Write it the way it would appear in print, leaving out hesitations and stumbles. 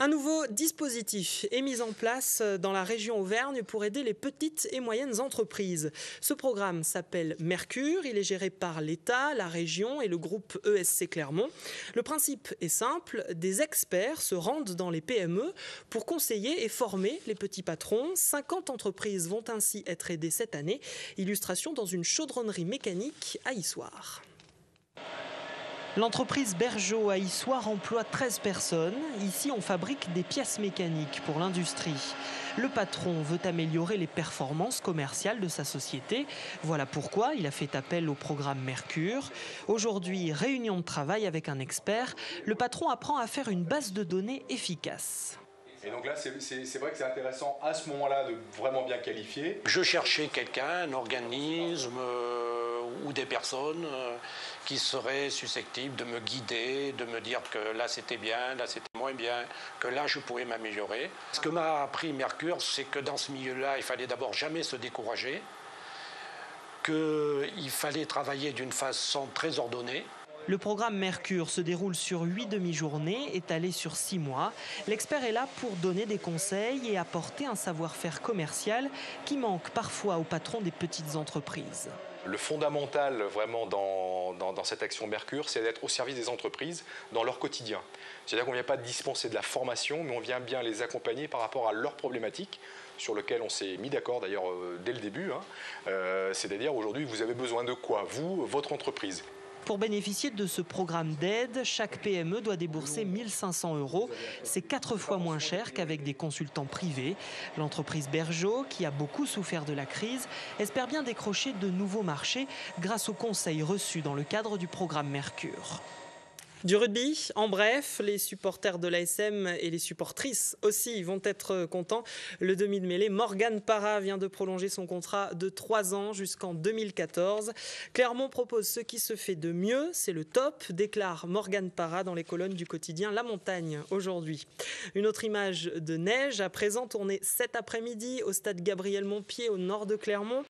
Un nouveau dispositif est mis en place dans la région Auvergne pour aider les petites et moyennes entreprises. Ce programme s'appelle Mercure, il est géré par l'État, la région et le groupe ESC Clermont. Le principe est simple, des experts se rendent dans les PME pour conseiller et former les petits patrons. 50 entreprises vont ainsi être aidées cette année. Illustration dans une chaudronnerie mécanique à Issoire. L'entreprise Bergeau à Issoire emploie 13 personnes. Ici, on fabrique des pièces mécaniques pour l'industrie. Le patron veut améliorer les performances commerciales de sa société. Voilà pourquoi il a fait appel au programme Mercure. Aujourd'hui, réunion de travail avec un expert. Le patron apprend à faire une base de données efficace. Et donc là, c'est vrai que c'est intéressant à ce moment-là de vraiment bien qualifier. Je cherchais quelqu'un, un organisme ou des personnes qui seraient susceptibles de me guider, de me dire que là c'était bien, là c'était moins bien, que là je pouvais m'améliorer. Ce que m'a appris Mercure, c'est que dans ce milieu-là, il fallait d'abord jamais se décourager, qu'il fallait travailler d'une façon très ordonnée. Le programme Mercure se déroule sur 8 demi-journées, étalées sur 6 mois. L'expert est là pour donner des conseils et apporter un savoir-faire commercial qui manque parfois aux patrons des petites entreprises. Le fondamental vraiment dans cette action Mercure, c'est d'être au service des entreprises dans leur quotidien. C'est-à-dire qu'on ne vient pas dispenser de la formation, mais on vient bien les accompagner par rapport à leurs problématiques, sur lesquelles on s'est mis d'accord d'ailleurs dès le début. C'est-à-dire aujourd'hui, vous avez besoin de quoi, vous, votre entreprise ? Pour bénéficier de ce programme d'aide, chaque PME doit débourser 1 500 €. C'est 4 fois moins cher qu'avec des consultants privés. L'entreprise Bergeau, qui a beaucoup souffert de la crise, espère bien décrocher de nouveaux marchés grâce aux conseils reçus dans le cadre du programme Mercure. Du rugby, en bref, les supporters de l'ASM et les supportrices aussi vont être contents. Le demi de mêlée, Morgane Parra, vient de prolonger son contrat de 3 ans jusqu'en 2014. Clermont propose ce qui se fait de mieux, c'est le top, déclare Morgane Parra dans les colonnes du quotidien La Montagne aujourd'hui. Une autre image de neige, à présent tournée cet après-midi au stade Gabriel Montpied au nord de Clermont.